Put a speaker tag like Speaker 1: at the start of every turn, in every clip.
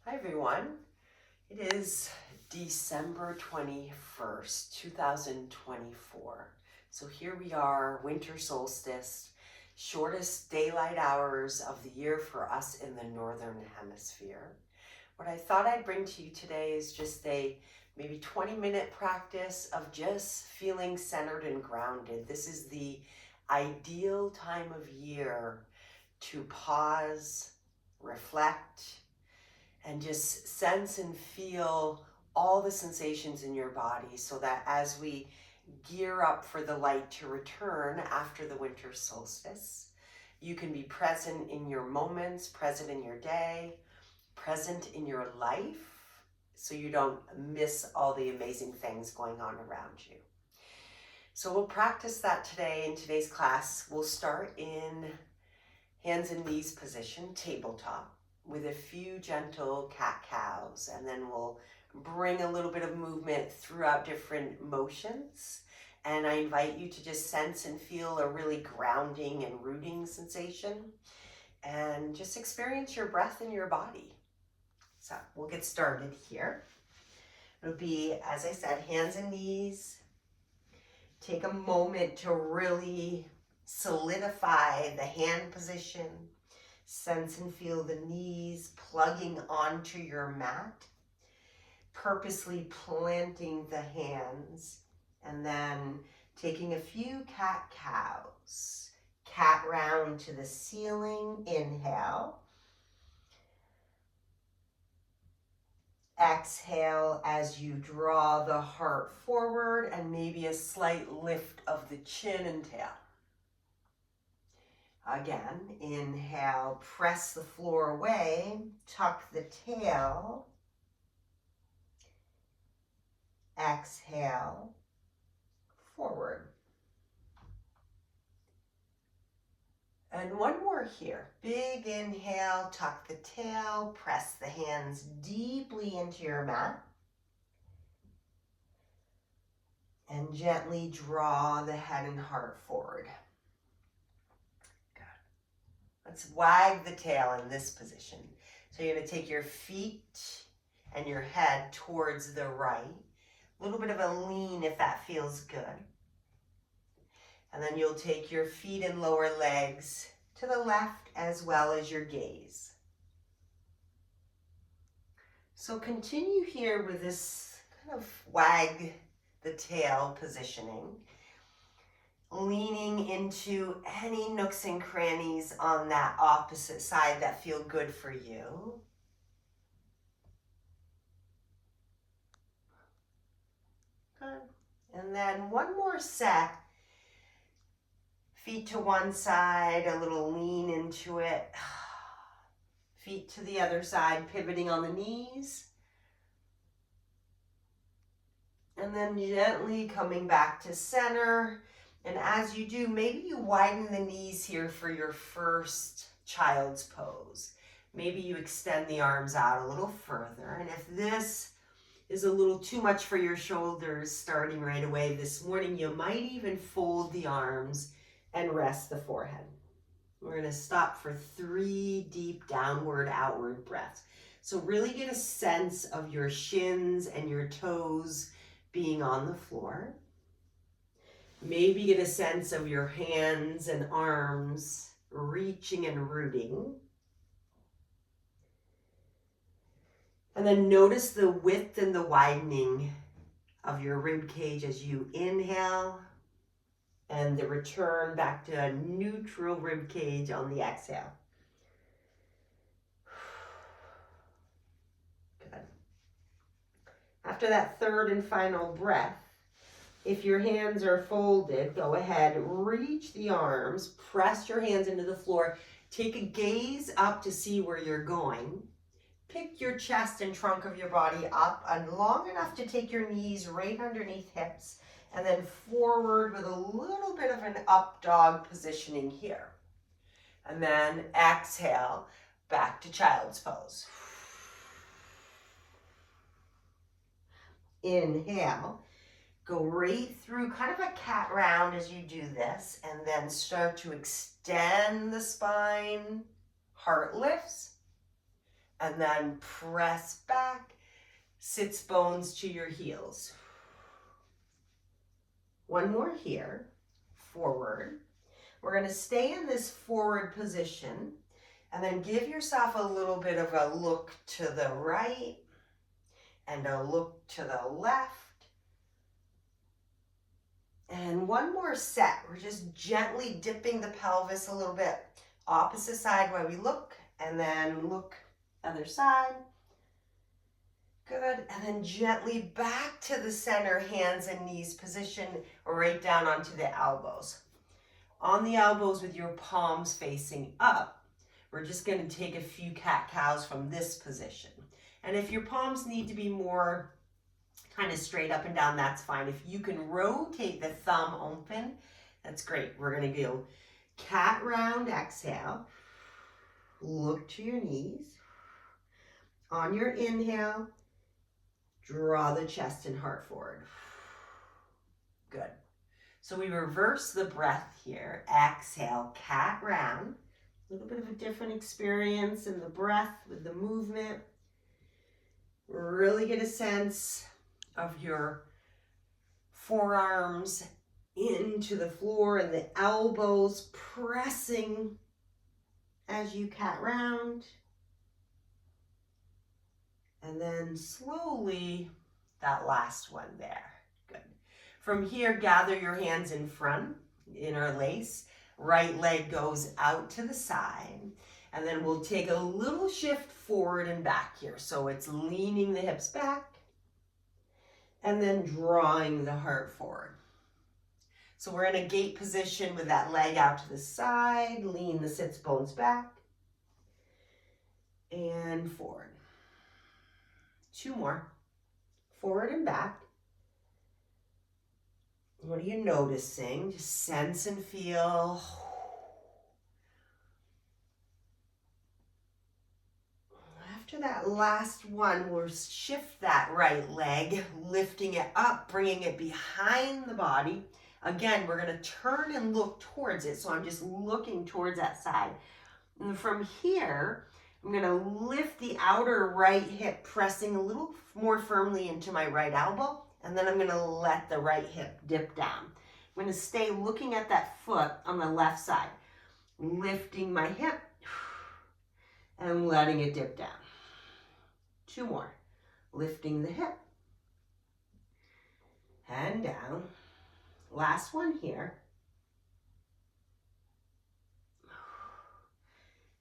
Speaker 1: Hi everyone. It is December 21st, 2024. So here we are, winter solstice, shortest daylight hours of the year for us in the Northern Hemisphere. What I thought I'd bring to you today is just a maybe 20-minute practice of just feeling centered and grounded. This is the ideal time of year to pause, reflect, and just sense and feel all the sensations in your body so that as we gear up for the light to return after the winter solstice, you can be present in your moments, present in your day, present in your life, so you don't miss all the amazing things going on around you. So we'll practice that today in today's class. We'll start in hands and knees position, tabletop, with a few gentle cat-cows, and then we'll bring a little bit of movement throughout different motions. And I invite you to just sense and feel a really grounding and rooting sensation, and just experience your breath in your body. So we'll get started here. It'll be, as I said, hands and knees. Take a moment to really solidify the hand position. Sense and feel the knees plugging onto your mat. Purposely planting the hands and then taking a few cat-cows. Cat round to the ceiling, inhale. Exhale as you draw the heart forward and maybe a slight lift of the chin and tail. Again, inhale, press the floor away, tuck the tail. Exhale, forward. And one more here. Big inhale, tuck the tail, press the hands deeply into your mat. And gently draw the head and heart forward. Good. Let's wag the tail in this position. So you're going to take your feet and your head towards the right. A little bit of a lean if that feels good. And then you'll take your feet and lower legs to the left as well as your gaze. So continue here with this kind of wag the tail positioning, leaning into any nooks and crannies on that opposite side that feel good for you. Good. And then one more set. Feet to one side, a little lean into it. Feet to the other side, pivoting on the knees. And then gently coming back to center. And as you do, maybe you widen the knees here for your first child's pose. Maybe you extend the arms out a little further. And if this is a little too much for your shoulders starting right away this morning, you might even fold the arms and rest the forehead. We're going to stop for 3 deep downward, outward breaths. So really get a sense of your shins and your toes being on the floor. Maybe get a sense of your hands and arms reaching and rooting. And then notice the width and the widening of your rib cage as you inhale, and the return back to a neutral rib cage on the exhale. Good. After that third and final breath, if your hands are folded, go ahead, reach the arms, press your hands into the floor, take a gaze up to see where you're going. Pick your chest and trunk of your body up and long enough to take your knees right underneath hips, and then forward with a little bit of an up dog positioning here. And then exhale, back to child's pose. Inhale, go right through kind of a cat round as you do this, and then start to extend the spine, heart lifts. And then press back, sits bones to your heels. One more here, forward. We're going to stay in this forward position and then give yourself a little bit of a look to the right and a look to the left. And one more set. We're just gently dipping the pelvis a little bit. Opposite side while we look, and then look other side. Good. And then gently back to the center, hands and knees position, right down onto the elbows. On the elbows with your palms facing up, we're just going to take a few cat-cows from this position. And if your palms need to be more kind of straight up and down, that's fine. If you can rotate the thumb open, that's great. We're going to go cat round, exhale. Look to your knees. On your inhale, draw the chest and heart forward. Good. So we reverse the breath here. Exhale, cat round. A little bit of a different experience in the breath with the movement. Really get a sense of your forearms into the floor and the elbows pressing as you cat round. And then slowly, that last one there. Good. From here, gather your hands in front, interlace. Right leg goes out to the side. And then we'll take a little shift forward and back here. So it's leaning the hips back and then drawing the heart forward. So we're in a gate position with that leg out to the side. Lean the sits bones back and forward. Two more. Forward and back. What are you noticing? Just sense and feel. After that last one, we'll shift that right leg, lifting it up, bringing it behind the body. Again, we're going to turn and look towards it. So I'm just looking towards that side. And from here, I'm going to lift the outer right hip, pressing a little more firmly into my right elbow. And then I'm going to let the right hip dip down. I'm going to stay looking at that foot on the left side, lifting my hip and letting it dip down. Two more. Lifting the hip and down. Last one here.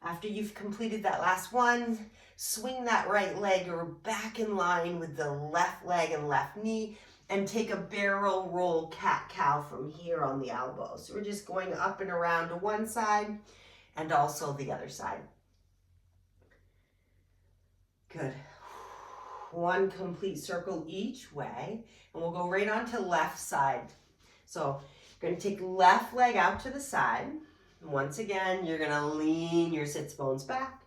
Speaker 1: After you've completed that last one, swing that right leg or back in line with the left leg and left knee and take a barrel roll cat-cow from here on the elbows. So we're just going up and around to one side and also the other side. Good. One complete circle each way, and we'll go right on to left side. So you're going to take left leg out to the side. Once again, you're going to lean your sits bones back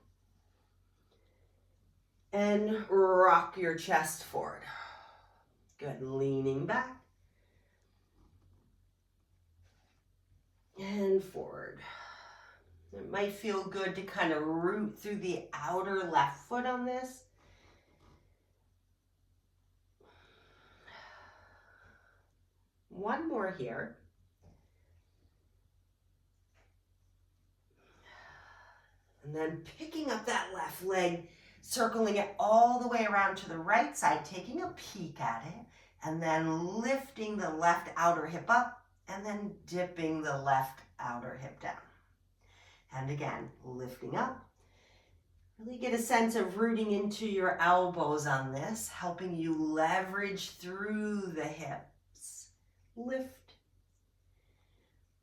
Speaker 1: and rock your chest forward. Good. Leaning back and forward. It might feel good to kind of root through the outer left foot on this. One more here. And then picking up that left leg, circling it all the way around to the right side, taking a peek at it, and then lifting the left outer hip up, and then dipping the left outer hip down. And again, lifting up. Really get a sense of rooting into your elbows on this, helping you leverage through the hips. Lift,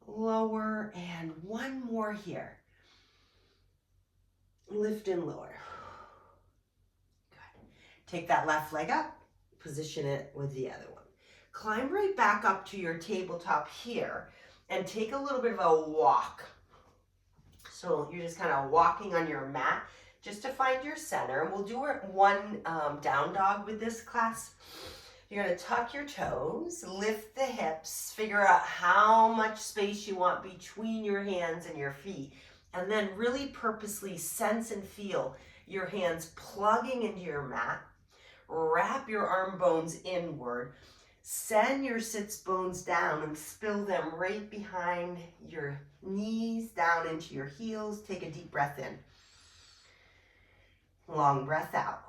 Speaker 1: lower, and one more here. Lift and lower. Good. Take that left leg up, position it with the other one. Climb right back up to your tabletop here and take a little bit of a walk. So you're just kind of walking on your mat just to find your center. And we'll do one down dog with this class. You're going to tuck your toes, lift the hips, figure out how much space you want between your hands and your feet, and then really purposely sense and feel your hands plugging into your mat. Wrap your arm bones inward. Send your sits bones down and spill them right behind your knees, down into your heels. Take a deep breath in. Long breath out.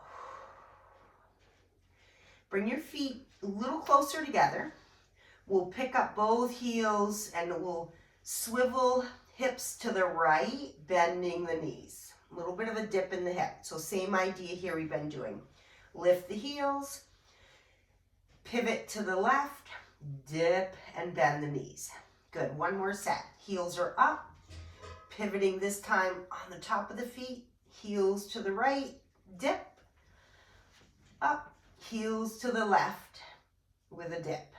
Speaker 1: Bring your feet a little closer together. We'll pick up both heels and we'll swivel hips to the right, bending the knees. A little bit of a dip in the hip. So same idea here we've been doing. Lift the heels, pivot to the left, dip and bend the knees. Good, one more set. Heels are up, pivoting this time on the top of the feet, heels to the right, dip, up, heels to the left with a dip.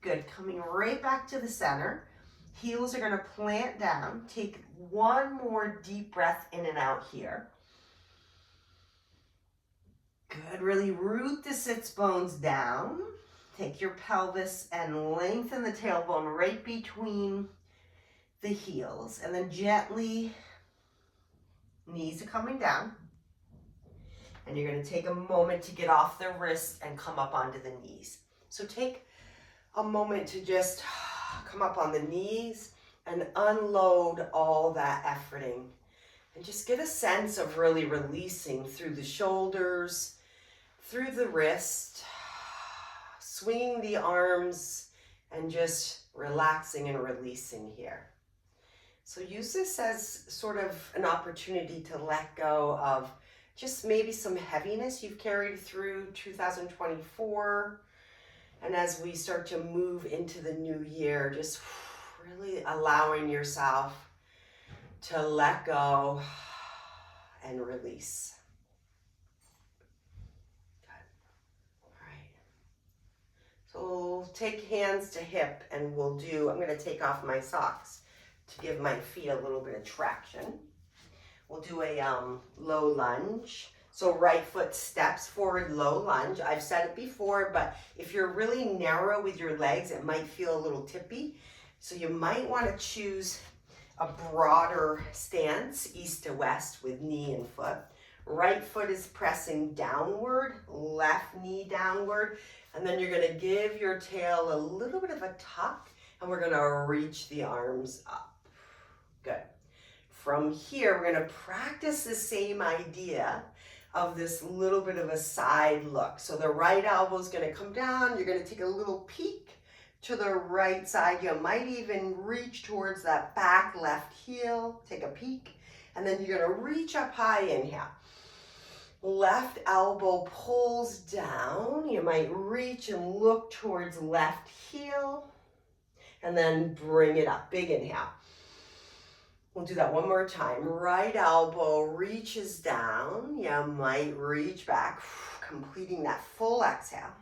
Speaker 1: Good, coming right back to the center. Heels are gonna plant down. Take one more deep breath in and out here. Good, really root the sits bones down. Take your pelvis and lengthen the tailbone right between the heels. And then gently, knees are coming down. And you're gonna take a moment to get off the wrists and come up onto the knees. So take a moment to just come up on the knees and unload all that efforting. And just get a sense of really releasing through the shoulders, through the wrist, swinging the arms, and just relaxing and releasing here. So use this as sort of an opportunity to let go of just maybe some heaviness you've carried through 2024. And as we start to move into the new year, just really allowing yourself to let go and release. Good. All right. So we'll take hands to hip and I'm going to take off my socks to give my feet a little bit of traction. We'll do a low lunge. So right foot steps forward, low lunge. I've said it before, but if you're really narrow with your legs, it might feel a little tippy. So you might want to choose a broader stance, east to west with knee and foot. Right foot is pressing downward, left knee downward, and then you're going to give your tail a little bit of a tuck, and we're going to reach the arms up. Good. From here, we're going to practice the same idea of this little bit of a side look. So the right elbow is going to come down. You're going to take a little peek to the right side. You might even reach towards that back left heel. Take a peek. And then you're going to reach up high. Inhale. Left elbow pulls down. You might reach and look towards left heel. And then bring it up. Big inhale. We'll do that one more time. Right elbow reaches down. You might reach back, completing that full exhale.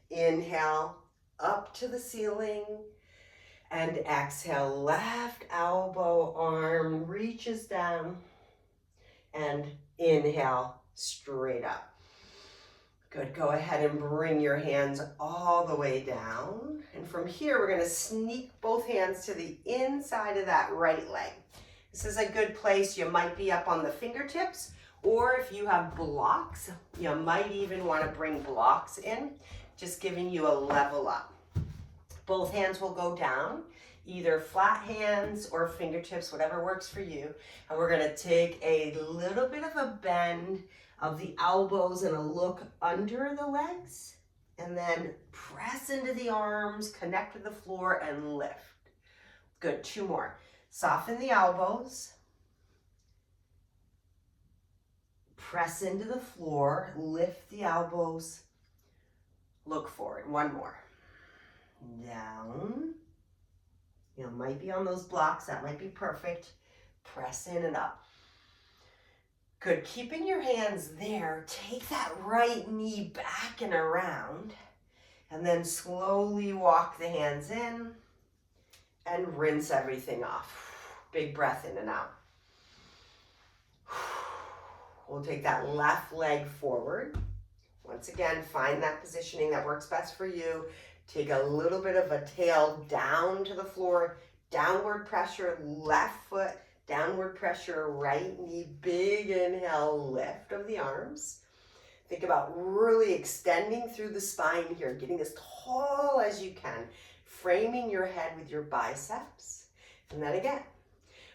Speaker 1: Inhale, up to the ceiling. And exhale, left elbow, arm reaches down. And inhale, straight up. Good, go ahead and bring your hands all the way down. And from here, we're gonna sneak both hands to the inside of that right leg. This is a good place. You might be up on the fingertips, or if you have blocks, you might even want to bring blocks in, just giving you a level up. Both hands will go down, either flat hands or fingertips, whatever works for you. And we're going to take a little bit of a bend of the elbows and a look under the legs, and then press into the arms, connect to the floor, and lift. Good, two more. Soften the elbows, press into the floor, lift the elbows, look forward. One more. Down. You might be on those blocks, that might be perfect. Press in and up. Good, keeping your hands there, take that right knee back and around, and then slowly walk the hands in. And rinse everything off. Big breath in and out. We'll take that left leg forward. Once again, find that positioning that works best for you. Take a little bit of a tail down to the floor. Downward pressure, left foot Downward pressure, right knee, big inhale, lift of the arms. Think about really extending through the spine here, getting as tall as you can, framing your head with your biceps. And then again,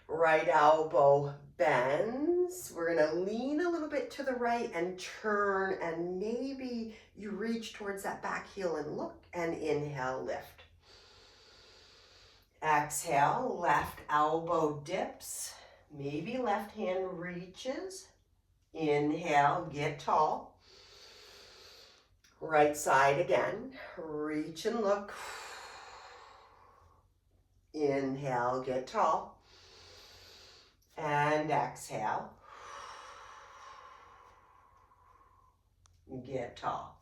Speaker 1: right elbow bends. We're gonna lean a little bit to the right and turn, and maybe you reach towards that back heel and look, and inhale, lift. Exhale, left elbow dips, maybe left hand reaches. Inhale, get tall. Right side again, reach and look. Inhale, get tall. And exhale. Get tall.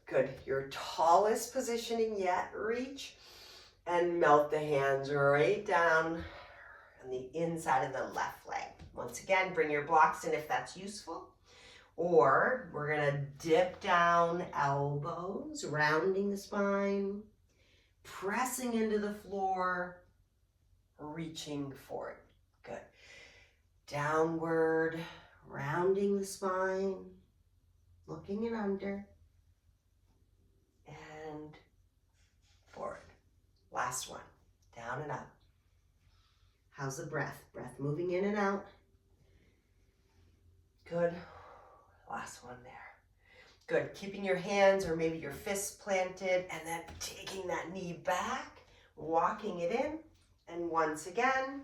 Speaker 1: Good. Your tallest positioning yet. Reach and melt the hands right down on the inside of the left leg. Once again, bring your blocks in if that's useful. Or we're going to dip down, elbows, rounding the spine, pressing into the floor, reaching forward. Good. Downward, rounding the spine, looking in under, and forward. Last one, down and up. How's the breath? Breath moving in and out. Good. Last one there. Good. Keeping your hands or maybe your fists planted, and then taking that knee back, walking it in, and once again,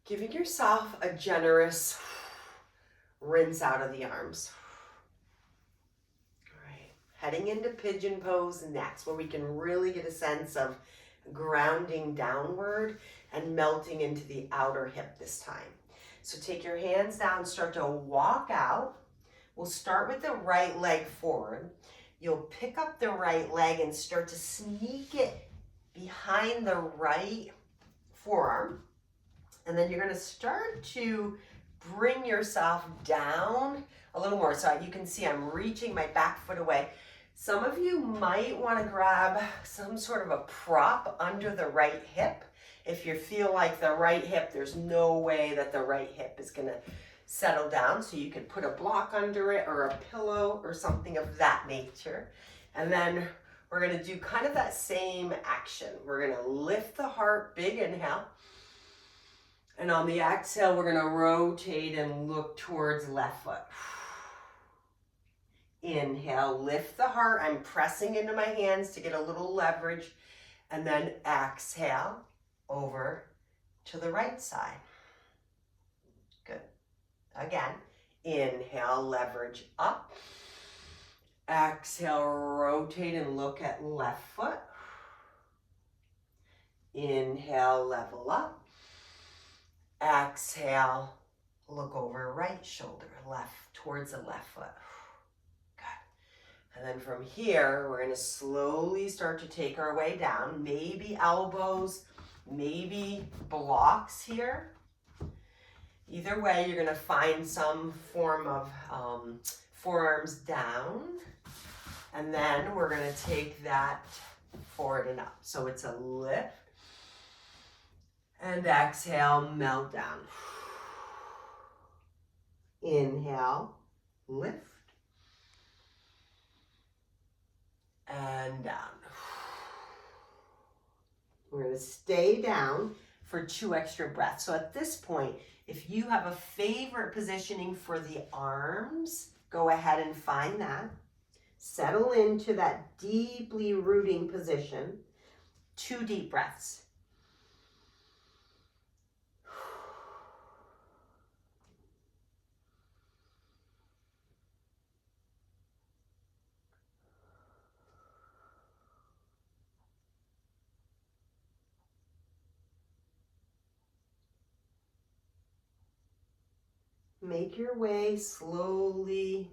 Speaker 1: giving yourself a generous rinse out of the arms. All right. Heading into pigeon pose next, where we can really get a sense of grounding downward and melting into the outer hip this time. So take your hands down, start to walk out. We'll start with the right leg forward. You'll pick up the right leg and start to sneak it behind the right forearm. And then you're going to start to bring yourself down a little more. So you can see I'm reaching my back foot away. Some of you might want to grab some sort of a prop under the right hip. If you feel like the right hip, there's no way that the right hip is going to settle down. So you could put a block under it or a pillow or something of that nature. And then we're going to do kind of that same action. We're going to lift the heart, big inhale. And on the exhale, we're going to rotate and look towards left foot. Inhale, lift the heart. I'm pressing into my hands to get a little leverage. And then exhale over to the right side. Good. Again, inhale, leverage up. Exhale, rotate and look at left foot. Inhale, level up. Exhale, look over right shoulder, left towards the left foot. Good. And then from here, we're going to slowly start to take our way down. Maybe elbows, maybe blocks here. Either way, you're going to find some form of forearms down. And then we're going to take that forward and up. So it's a lift. And exhale, melt down. Inhale, lift. And down. We're going to stay down for 2 extra breaths. So at this point, if you have a favorite positioning for the arms, go ahead and find that. Settle into that deeply rooting position. 2 deep breaths. Make your way slowly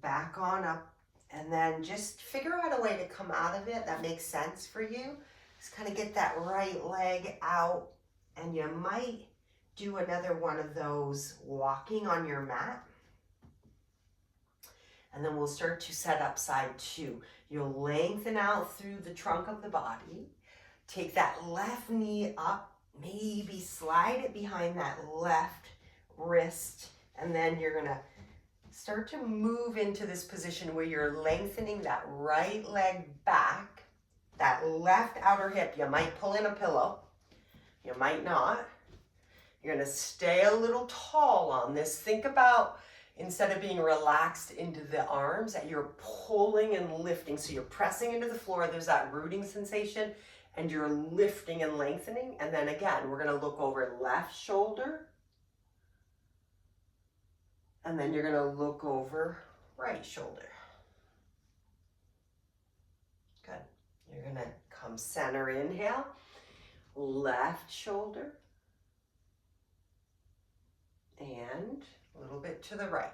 Speaker 1: back on up, and then just figure out a way to come out of it that makes sense for you. Just kind of get that right leg out, and you might do another one of those walking on your mat. And then we'll start to set up side 2. You'll lengthen out through the trunk of the body. Take that left knee up Maybe slide it behind that left wrist, and then you're gonna start to move into this position where you're lengthening that right leg back, that left outer hip. You might pull in a pillow, you might not. You're gonna stay a little tall on this. Think about, instead of being relaxed into the arms, that you're pulling and lifting. So you're pressing into the floor, there's that rooting sensation, and you're lifting and lengthening. And then again, we're gonna look over left shoulder, and then you're gonna look over right shoulder. Good. You're gonna come center, inhale, left shoulder, and a little bit to the right.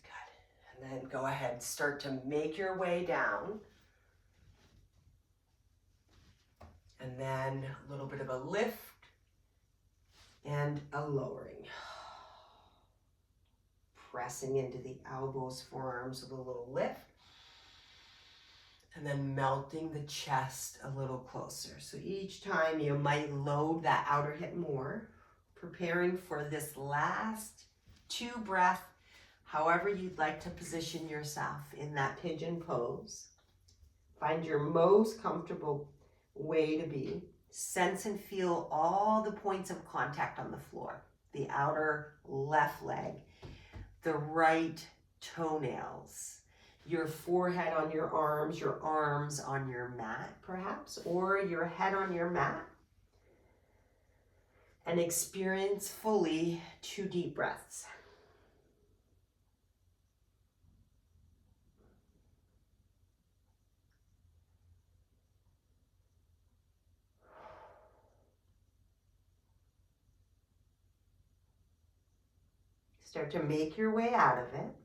Speaker 1: Good. And then go ahead, start to make your way down. And then a little bit of a lift and a lowering. Pressing into the elbows, forearms with a little lift. And then melting the chest a little closer. So each time you might load that outer hip more, preparing for this last 2 breaths, however you'd like to position yourself in that pigeon pose. Find your most comfortable way to be. Sense and feel all the points of contact on the floor. The outer left leg, the right toenails, your forehead on your arms on your mat perhaps, or your head on your mat. And experience fully 2 deep breaths. Start to make your way out of it.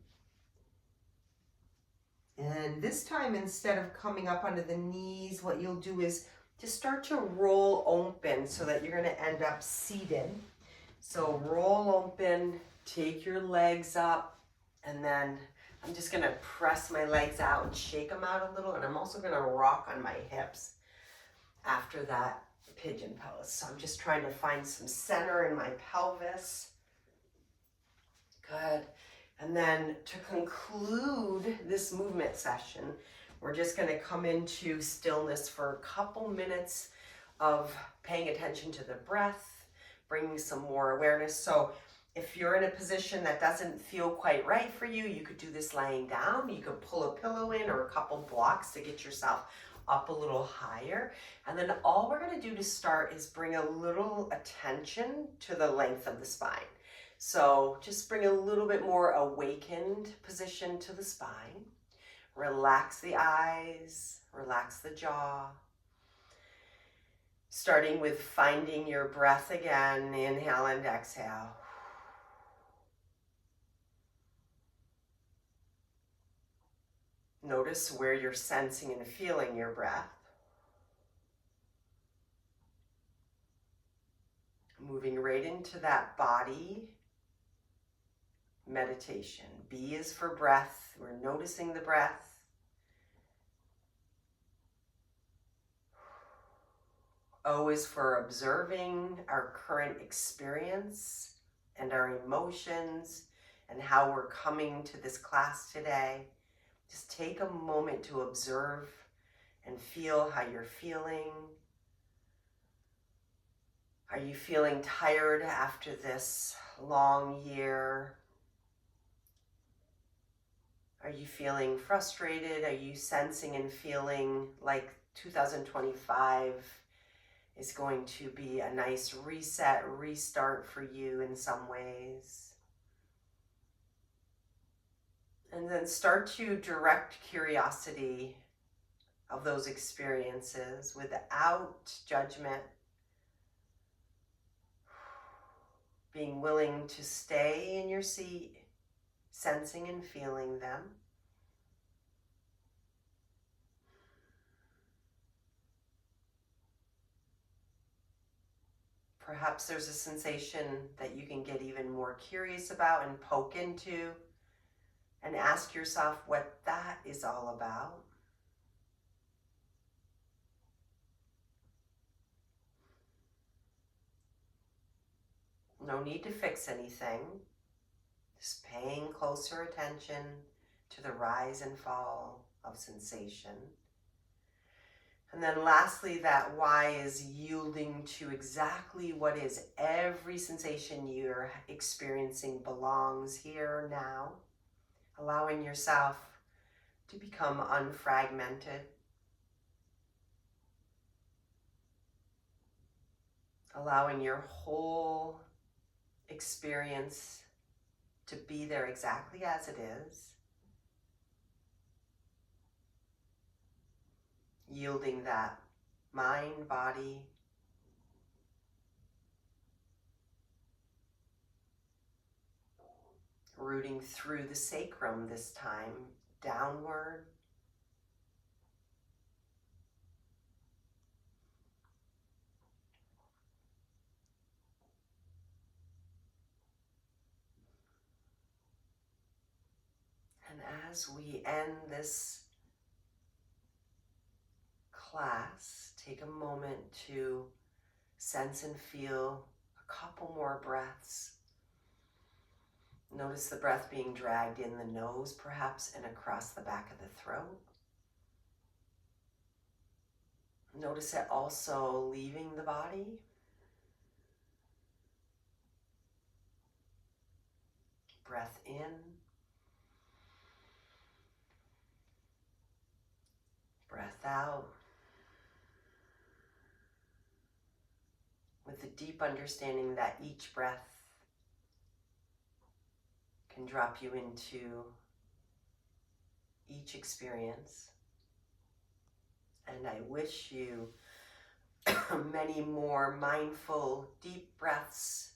Speaker 1: And this time, instead of coming up onto the knees, what you'll do is just start to roll open so that you're going to end up seated. So roll open, take your legs up, and then I'm just going to press my legs out and shake them out a little. And I'm also going to rock on my hips after that pigeon pose. So I'm just trying to find some center in my pelvis. Good. And then to conclude this movement session, we're just going to come into stillness for a couple minutes of paying attention to the breath, bringing some more awareness. So if you're in a position that doesn't feel quite right for you, you could do this lying down. You could pull a pillow in or a couple blocks to get yourself up a little higher. And then all we're going to do to start is bring a little attention to the length of the spine. So just bring a little bit more awakened position to the spine. Relax the eyes, relax the jaw. Starting with finding your breath again, inhale and exhale. Notice where you're sensing and feeling your breath. Moving right into that body meditation. B is for breath. We're noticing the breath. O is for observing our current experience and our emotions and how we're coming to this class today. Just take a moment to observe and feel how you're feeling. Are you feeling tired after this long year? Are you feeling frustrated? Are you sensing and feeling like 2025 is going to be a nice reset, restart for you in some ways? And then start to direct curiosity of those experiences without judgment. Being willing to stay in your seat, sensing and feeling them. Perhaps there's a sensation that you can get even more curious about and poke into and ask yourself what that is all about. No need to fix anything. Just paying closer attention to the rise and fall of sensation. And then lastly, that why is yielding to exactly what is. Every sensation you're experiencing belongs here now. Allowing yourself to become unfragmented. Allowing your whole experience to be there exactly as it is. Yielding that mind, body, rooting through the sacrum this time, downward. And as we end this class, take a moment to sense and feel a couple more breaths. Notice the breath being dragged in the nose, perhaps, and across the back of the throat. Notice it also leaving the body. Breath in. Breath out. With the deep understanding that each breath can drop you into each experience. And I wish you many more mindful, deep breaths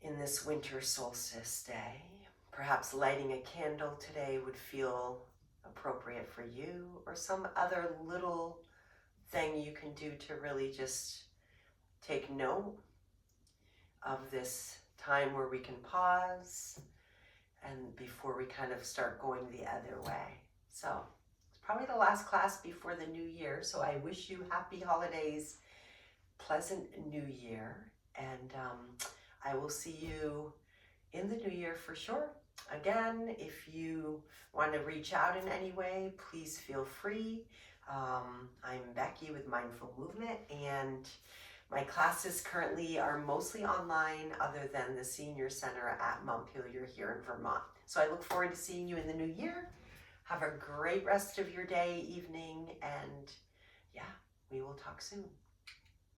Speaker 1: in this winter solstice day. Perhaps lighting a candle today would feel appropriate for you, or some other little thing you can do to really just take note of this time where we can pause and before we kind of start going the other way. So it's probably the last class before the new year, so I wish you happy holidays, pleasant new year, and I will see you in the new year for sure. Again, if you want to reach out in any way, please feel free. I'm Becky with Mindful Movement, and my classes currently are mostly online other than the Senior Center at Montpelier here in Vermont. So I look forward to seeing you in the new year. Have a great rest of your day, evening, and yeah, we will talk soon.